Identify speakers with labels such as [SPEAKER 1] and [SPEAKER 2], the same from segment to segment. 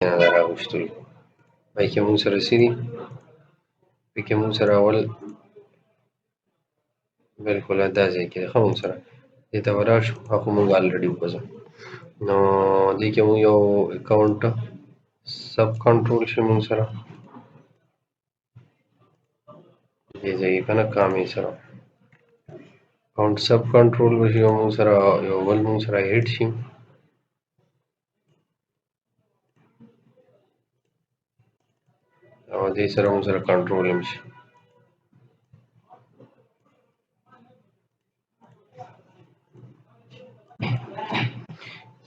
[SPEAKER 1] نه راغوښتل پکې موږ سره سړي پکې موږ سره اول بالکل دا ځای کې ښه موږ سره دې ته به راشو هغه موږ الریډي وکړو نو دې کې موږ یو اکاونټ سب کنټرول شي موږ سره دې ځای کې کنه کامې سره اکاونټ سب کنټرول وشي او موږ سره یو بل موږ سره هیډ شي او دې سره موږ سره کنټرول هم شي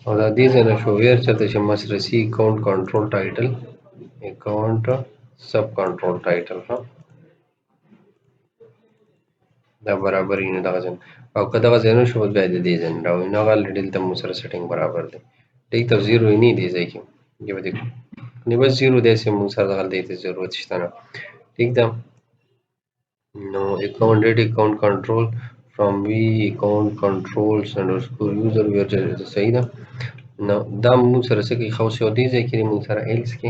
[SPEAKER 1] او دا دې ځای نه شو ویر چېرته چې مسرسي اکاونټ کنټرول ټایټل اکاونټ سب کنټرول ټایټل ها دا برابر یې نه دغه ځای او که دغه ځای نه شو بیا د دې ځای نه راوړي نو هغه الریډي دلته موږ سره سیټینګ برابر دی ټیک ته زیرو یې نه دی ځای کې یې به دې نه بس زیرو دی چې موږ سره دغه دی ته ضرورت شته نه ټیک ده نو اکاونټ ډیټ اکاونټ کنټرول فرام وی اکاونټ کنټرولز انډرسکور یوزر ویر صحیح ده نو دا موږ سره څه کوي خو یو دی ځای کې موږ سره ایلس کې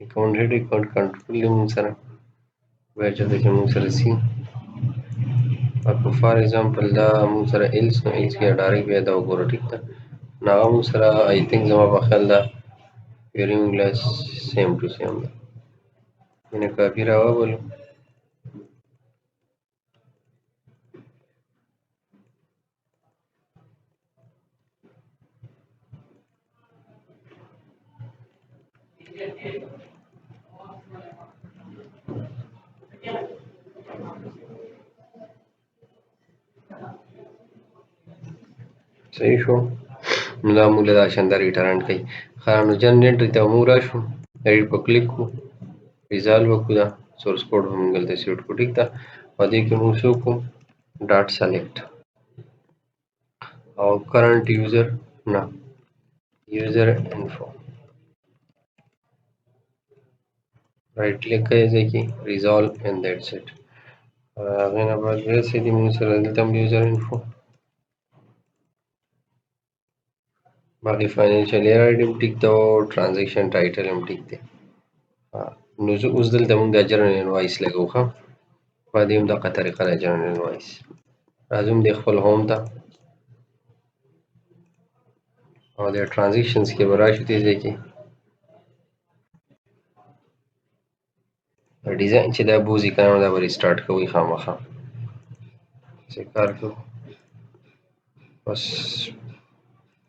[SPEAKER 1] اکاونټ ډیټ اکاونټ کنټرول موږ سره ویر چې موږ سره سی فار ایگزامپل دا موږ سره ایلس نو ایلس کې ډایرکټ بیا دا وګوره ټیک ده نو هغه موږ سره آی تھنک زما په خیال ده ویری انګلیس سیم ټو سیم ده یعنی کافي راوبلو صحیح شو نو دا موږ له دا شان دا ریټرن کوي نو جنریټ ته موږ راشو ایډیټ په کلیک کو ریزالو وکړو دا سورس کوډ هم دلته سیټ کو ټیک ده او دې کې موږ څه وکړو ډاټ سلیکټ او کرنٹ یوزر نه یوزر انفو رائټ کلیک کوي ځکه ریزالو اینڈ دیټس اټ هغه نه بعد ویسې دې موږ سره دلته یوزر انفو باقي فاینانشل ایئر آی ډي هم ټیک ده او ټرانزیکشن ټایټل هم ټیک دی نو زه اوس دلته موږ دا جرنل انوایس لګو ښه په دې هم دغه طریقه ده جرنل انوایس راځو د خپل هوم ته او د ټرانزیکشنز کې به راشو دې ځای کې ډیزاین چې دا بوزي که نه دا به ریسټارټ کوئ خامخا چې کار کوو بس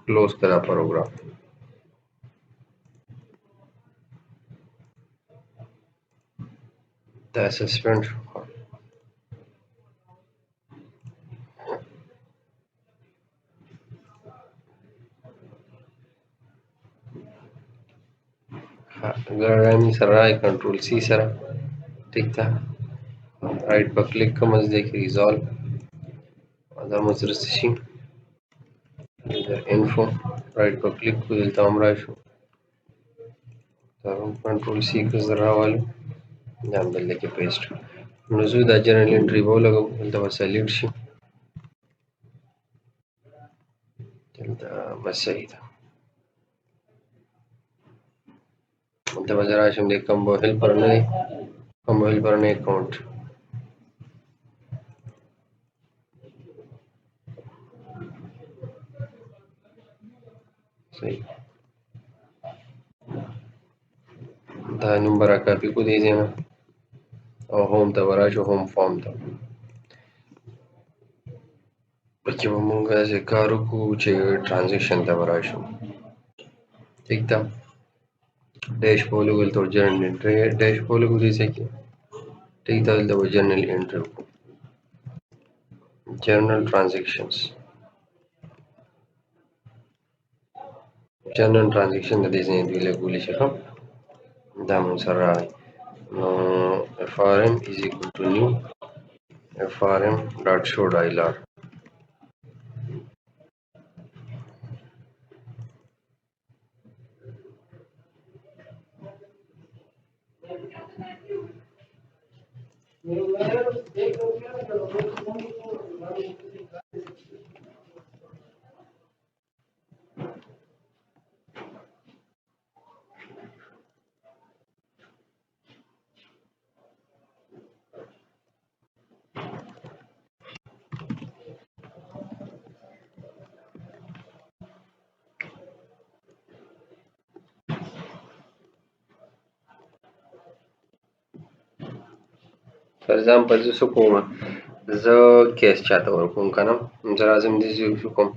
[SPEAKER 1] کلوز کړه پروګرام دا سسپینډ شو ګرامي سره راي کنټرول سی سره ټیک ده رائټ په کلیک کوم ځای کې ریزالو دا مو سره څه شي یوزر انفو رائټ په کلیک کو دلته هم راشو دا هم کنټرول سی که زه راوالو دا هم دلته کې پیسټ نو زه دا جنرل انټري به ولګوم دلته به سلیکټ شي دلته بس صحیح ده دلته به زه راشم د کوم به هیلپر نه دی کوم به هیلپر نه اکاونټ صحیح دا نوم به را کاپي کو دې ځای نه او هوم ته به راشو هوم فارم ته پکې به مونږ داسې کار وکړو چې ټرانزیکشن ته به راشو ټیک ده ډیش به ولګو دلته به جرنل انټري ډیش به ولګو دې ځای کې ټیک ده دلته به جرنل انټري وکړو جرنل ټرانزیکشنز جرنل ټرانزیکشن د دې ځای دوی لګولی شي ښه دا مونږ سره راغی نو FRM is equal to new FRM dot show dialer فار ایگزامپل زه څه کوم، زه کیس چاته ورکوم که نه، زه راځم داسې څه کوم،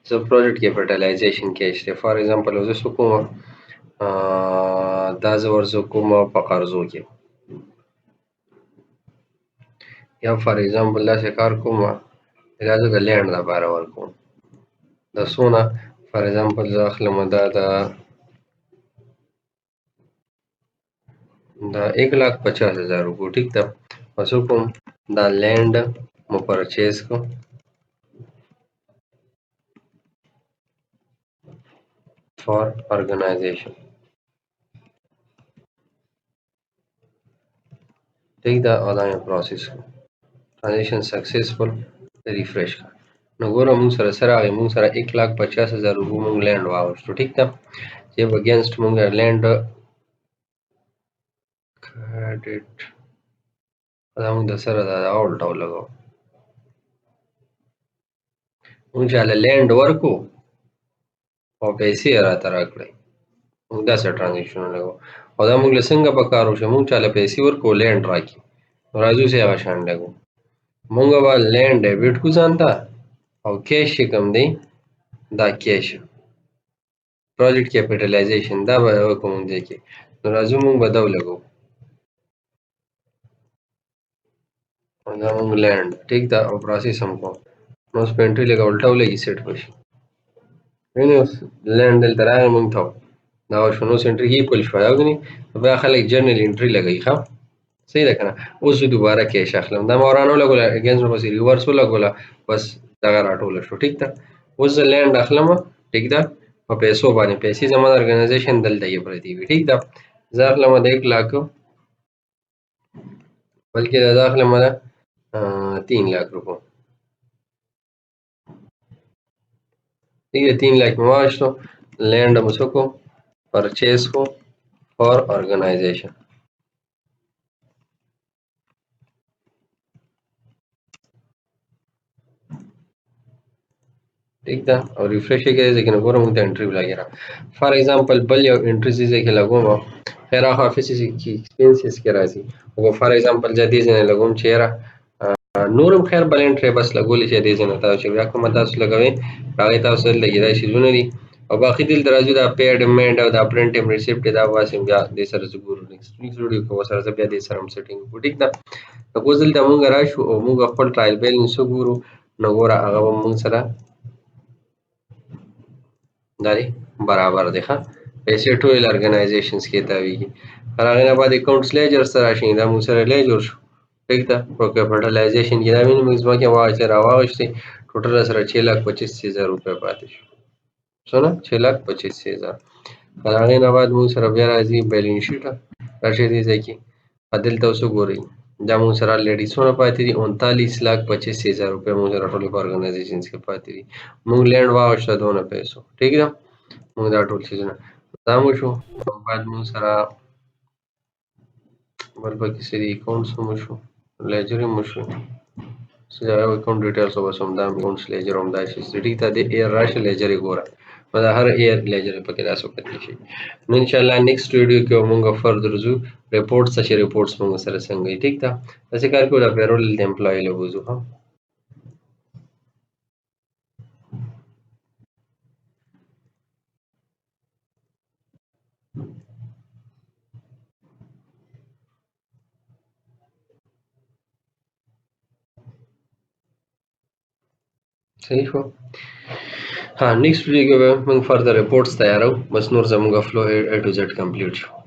[SPEAKER 1] زه پروجیکټ کیپټلایزیشن کیس دی فار ایگزامپل زه څه کوم، دا زه ورڅه کوم په قرضو کې، یا فار ایگزامپل داسې کار کوم دا زه د لینډ لپاره ورکوم، د څونه فار ایگزامپل زه اخلم دا د 1,50,000 روپو، ټیک ده. او څه کوم دا لینډ مو پرچیز کوم فار ارګنایزیشن، ټیک ده. او دا مې پروسس کوم ټرانزیکشن سکسیسفل، ریفریش کړه. نو ګوره مونږ سره څه راغی، مونږ سره 1,50,000 روپو مونږ لینډ واغوستو، ټیک ده. چې اگینسټ مونږ لینډ کریډټ دا مونږ د سره دا اولټ او لګو، مونږ چاله لینډ ورکو او پیسې یې راته راکړئ، مونږ داسې ټرانزیکشن لګو. او دا مونږ له څنګه په کار وشي، مونږ چاله پیسې ورکو لینډ راکړي، راځو چې هغه شان لګو. مونږ به لینډ ډیبټ کو ځان ته، او کیش چې کوم دی دا کیش پروجیکټ کیپټلایزیشن دا به وکوم دی کې. نو راځو مونږ به دا ولګو، دا مونږ لینډ، ټیک ده. او پروسس هم کوم، نو اوس په انټري لګه الټا ولګي سیټ بشي، وینئ اوس لینډ دلته راغی مونږ ته دا وشو، نو اوس انټري ایکول شوه، وګورئ بیا خلک جرنل انټري لګوي، ښه صحیح ده که نه. اوس زه دوباره کیش اخلم، دا ما ورانه ولګوله اګینسټ مې پسې ریورس ولګوله، بس دغه راټوله شو، ټیک ده. اوس زه لینډ اخلم، ټیک ده، په پیسو باندې، پیسې زما د ارګنایزیشن دلته یې پرتې وي، ټیک ده. زه اخلم د 1,00,000 بلکې دا اخلم د 3,00,000 روپو، ٹھیک ہے. 3,00,000 میں واغشتو، لینڈ مو څه کو پرچیز کو فار ارګنایزیشن، ٹھیک ده. او ریفریش یې کړئ ځکه نه ګوره مونږ ته انټري ولګي را. فار ایگزامپل بل یو انټري زه کې لګوم، خیر هغه افیسز کې ایکسپنسز کې راځي، او فار ایگزامپل زه دې ځای نه لګوم چې یاره نورم خیر بل انټري بس لګولې چې دې ځای نه تاسو چې بیا کومه تاسو لګوئ هغې تاسو دلته کېدای شي شیزونه دي، او باقي دلته راځي دا پیډ منډ او دا پرنټ ایم ریسیپټ دا واسم بیا دې سره زه ګورو نیکسټ ویډیو کې سره زه بیا دې سره هم سیټینګ وکړو، ټیک ده. نو اوس دلته مونږ راشو او مونږ خپل ټرایل بیلنس وګورو، نو ګوره هغه به مونږ سره دا دی برابر دی، ښه پیسې ټول ارګنایزیشنز کې تاویږي. تر هغې نه بعد اکاونټس لیجر سره راشي، دا مونږ سره لیجر شو، ټیک ده. په کیپټلایزیشن کې دا مینیمم ځمکې واغېستې راواغېستې، ټوټل سره 6,25,000 روپۍ پاتې شو، څونه 6,25,000. تر هغې نه بعد مونږ سره بیا راځي بیلنس شیټ، راشي دې ځای کې دلته اوس وګورئ دا مونږ سره الریډي څونه پاتې دي 39,25,000 روپۍ مونږ سره ټول په ارګنایزیشنز کې پاتې دي. مونږ لینډ واغېسته دونه پیسو، ټیک ده. مونږ دا ټول څیزونه دا مو شو، بعد مونږ سره بل پکې څه دي اکاونټس مو شو، لیجر مو شو، اکاونټ ډیټیلز او بس همدا اکاونټس لیجر همدا شي، ټیک ده. د ایر راشه لیجر یې ګوره، نو دا هر ایر لیجر پکې داسې وکتلی شي. نو انشاءالله نیکسټ ویډیو کې به مونږ فردر ځو ریپورټس ته چې ریپورټس مونږ سره څنګه وي، ټیک ده. داسې کار کوو دا پیرول د امپلایي له وځو، ها صحیح شو. ها نیکسټ ویډیو کې به موږ فردر ریپورټس تیارو، بس نور زموږ فلو A to Z کمپلیټ شو.